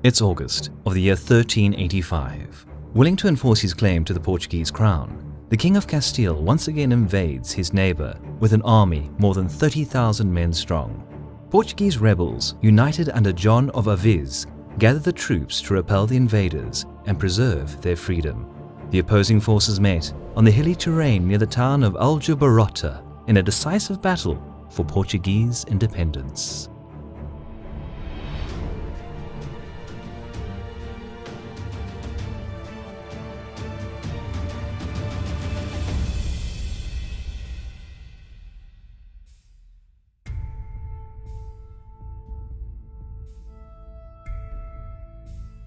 It's August of the year 1385. Willing to enforce his claim to the Portuguese crown, the King of Castile once again invades his neighbor with an army more than 30,000 men strong. Portuguese rebels, united under John of Aviz, gather the troops to repel the invaders and preserve their freedom. The opposing forces met on the hilly terrain near the town of Aljubarrota in a decisive battle for Portuguese independence.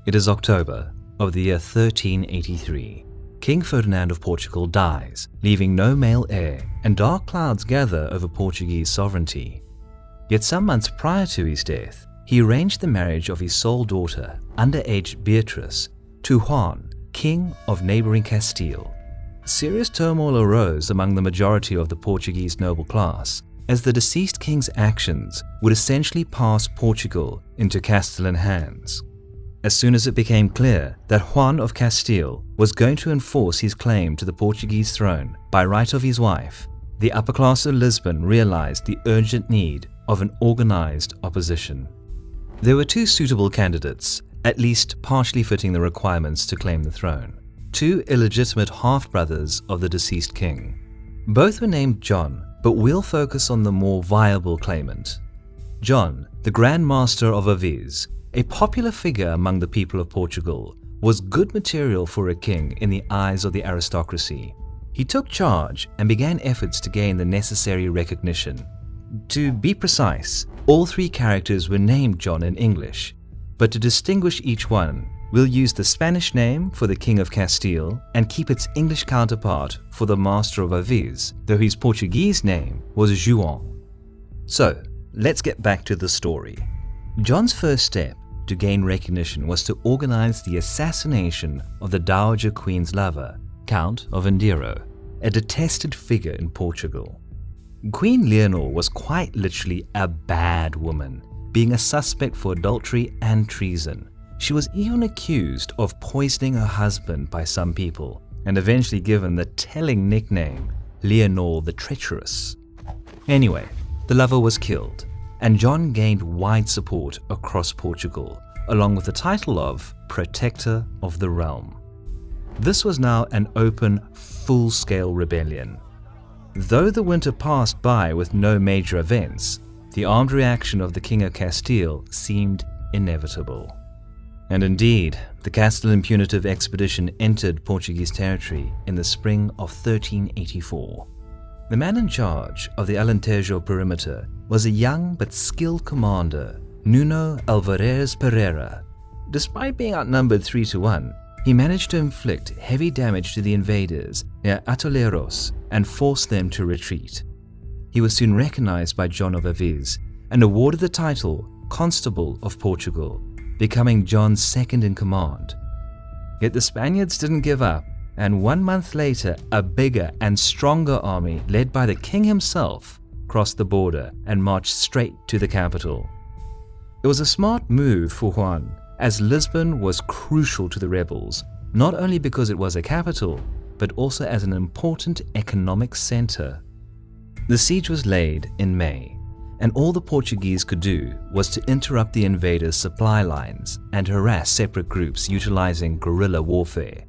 It is October of the year 1383. King Ferdinand of Portugal dies, leaving no male heir, and dark clouds gather over Portuguese sovereignty. Yet some months prior to his death, he arranged the marriage of his sole daughter, underage Beatrice, to Juan, King of neighboring Castile. Serious turmoil arose among the majority of the Portuguese noble class, as the deceased king's actions would essentially pass Portugal into Castilian hands. As soon as it became clear that Juan of Castile was going to enforce his claim to the Portuguese throne by right of his wife, the upper class of Lisbon realized the urgent need of an organized opposition. There were two suitable candidates, at least partially fitting the requirements to claim the throne, two illegitimate half-brothers of the deceased king. Both were named John, but we'll focus on the more viable claimant. John, the Grand Master of Aviz, a popular figure among the people of Portugal, was good material for a king in the eyes of the aristocracy. He took charge and began efforts to gain the necessary recognition. To be precise, all three characters were named John in English, but to distinguish each one, we'll use the Spanish name for the King of Castile and keep its English counterpart for the Master of Aviz, though his Portuguese name was Juan. So, let's get back to the story. John's first step to gain recognition was to organize the assassination of the Dowager Queen's lover, Count of Endeiro, a detested figure in Portugal. Queen Leonor was quite literally a bad woman, being a suspect for adultery and treason. She was even accused of poisoning her husband by some people, and eventually given the telling nickname Leonor the Treacherous. Anyway, the lover was killed, and John gained wide support across Portugal, along with the title of Protector of the Realm. This was now an open, full-scale rebellion. Though the winter passed by with no major events, the armed reaction of the King of Castile seemed inevitable. And indeed, the Castilian punitive expedition entered Portuguese territory in the spring of 1384. The man in charge of the Alentejo perimeter was a young but skilled commander, Nuno Alvarez Pereira. Despite being outnumbered 3-1, he managed to inflict heavy damage to the invaders near Atoleiros and force them to retreat. He was soon recognized by John of Aviz and awarded the title Constable of Portugal, becoming John's second in command. Yet the Spaniards didn't give up, and 1 month later, a bigger and stronger army led by the king himself crossed the border and marched straight to the capital. It was a smart move for Juan, as Lisbon was crucial to the rebels, not only because it was a capital, but also as an important economic center. The siege was laid in May, and all the Portuguese could do was to interrupt the invaders' supply lines and harass separate groups utilizing guerrilla warfare.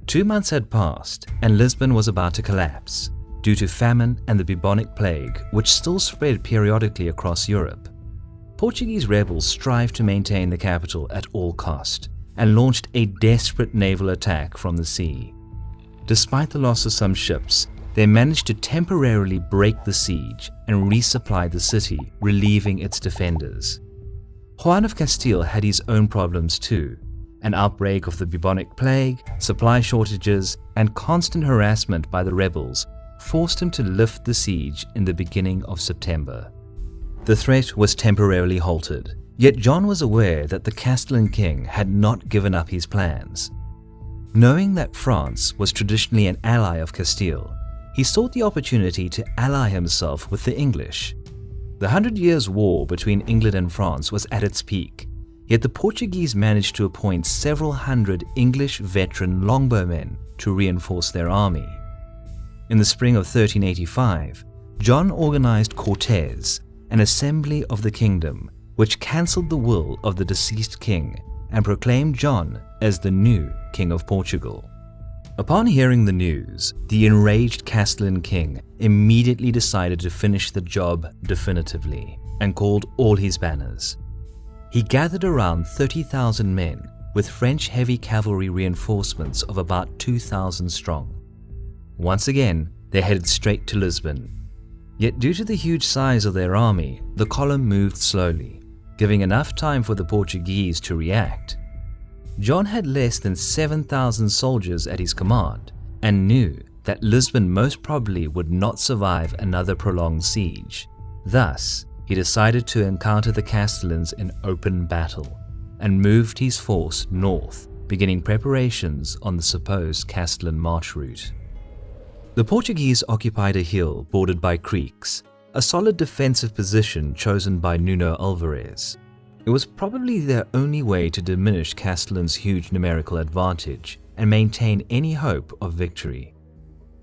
2 months had passed, and Lisbon was about to collapse due to famine and the bubonic plague, which still spread periodically across Europe. Portuguese rebels strived to maintain the capital at all cost and launched a desperate naval attack from the sea. Despite the loss of some ships, they managed to temporarily break the siege and resupply the city, relieving its defenders. Juan of Castile had his own problems too. An outbreak of the bubonic plague, supply shortages, and constant harassment by the rebels forced him to lift the siege in the beginning of September. The threat was temporarily halted, yet John was aware that the Castilian king had not given up his plans. Knowing that France was traditionally an ally of Castile, he sought the opportunity to ally himself with the English. The 100 Years' War between England and France was at its peak, Yet the Portuguese managed to appoint several hundred English veteran longbowmen to reinforce their army. In the spring of 1385, John organized Cortes, an assembly of the kingdom, which cancelled the will of the deceased king and proclaimed John as the new King of Portugal. Upon hearing the news, the enraged Castellan king immediately decided to finish the job definitively and called all his banners. He gathered around 30,000 men with French heavy cavalry reinforcements of about 2,000 strong. Once again, they headed straight to Lisbon. Yet due to the huge size of their army, the column moved slowly, giving enough time for the Portuguese to react. John had less than 7,000 soldiers at his command and knew that Lisbon most probably would not survive another prolonged siege. Thus, he decided to encounter the Castellans in open battle and moved his force north, beginning preparations on the supposed Castellan march route. The Portuguese occupied a hill bordered by creeks, a solid defensive position chosen by Nuno Alvares. It was probably their only way to diminish Castellan's huge numerical advantage and maintain any hope of victory.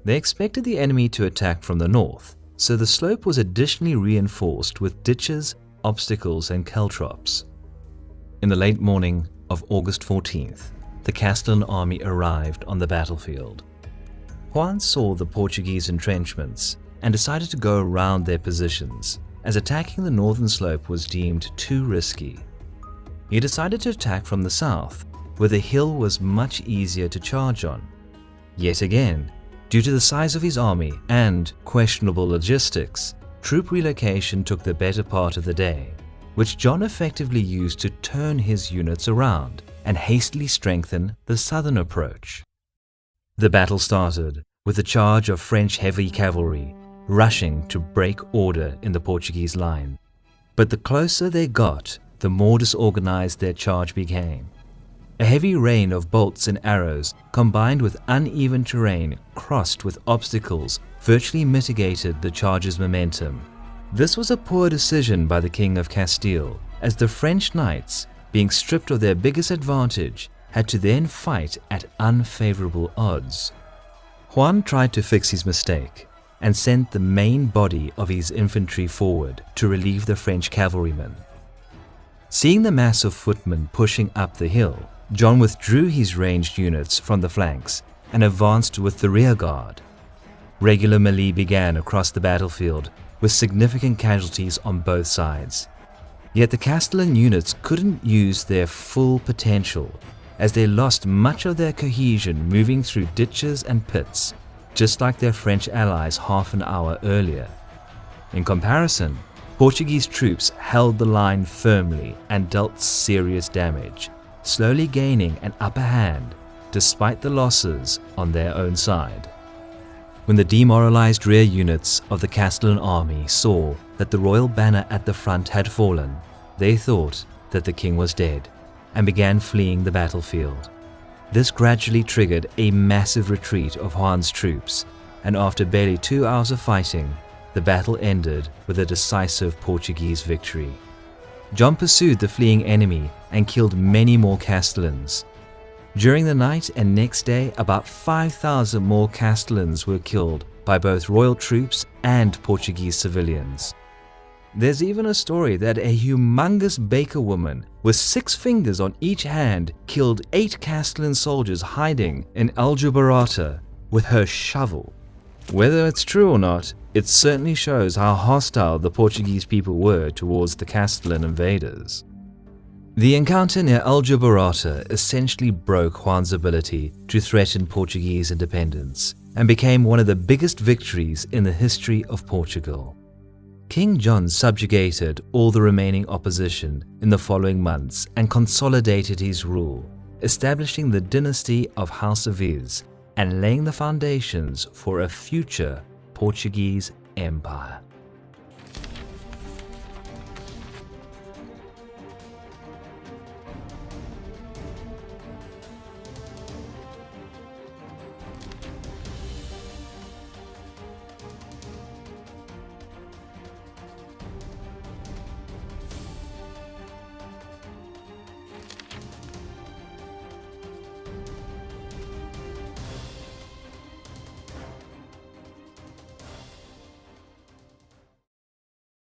They expected the enemy to attack from the north, so the slope was additionally reinforced with ditches, obstacles, and caltrops. In the late morning of August 14th, the Castellan army arrived on the battlefield. Juan saw the Portuguese entrenchments and decided to go around their positions, as attacking the northern slope was deemed too risky. He decided to attack from the south, where the hill was much easier to charge on. Yet again, due to the size of his army and questionable logistics, troop relocation took the better part of the day, which John effectively used to turn his units around and hastily strengthen the southern approach. The battle started with a charge of French heavy cavalry rushing to break order in the Portuguese line. But the closer they got, the more disorganized their charge became. A heavy rain of bolts and arrows, combined with uneven terrain crossed with obstacles, virtually mitigated the charge's momentum. This was a poor decision by the King of Castile, as the French knights, being stripped of their biggest advantage, had to then fight at unfavorable odds. Juan tried to fix his mistake and sent the main body of his infantry forward to relieve the French cavalrymen. Seeing the mass of footmen pushing up the hill, John withdrew his ranged units from the flanks and advanced with the rear guard. Regular melee began across the battlefield, with significant casualties on both sides. Yet the Castellan units couldn't use their full potential, as they lost much of their cohesion moving through ditches and pits, just like their French allies half an hour earlier. In comparison, Portuguese troops held the line firmly and dealt serious damage, slowly gaining an upper hand despite the losses on their own side. When the demoralized rear units of the Castellan army saw that the royal banner at the front had fallen, they thought that the king was dead and began fleeing the battlefield. This gradually triggered a massive retreat of Juan's troops, and after barely 2 hours of fighting, the battle ended with a decisive Portuguese victory. John pursued the fleeing enemy and killed many more Castellans. During the night and next day, about 5,000 more Castellans were killed by both royal troops and Portuguese civilians. There's even a story that a humongous baker woman with 6 fingers on each hand killed 8 Castellan soldiers hiding in Aljubarrota with her shovel. Whether it's true or not, it certainly shows how hostile the Portuguese people were towards the Castellan invaders. The encounter near Aljubarrota essentially broke Juan's ability to threaten Portuguese independence and became one of the biggest victories in the history of Portugal. King John subjugated all the remaining opposition in the following months and consolidated his rule, establishing the dynasty of House of Is and laying the foundations for a future Portuguese empire.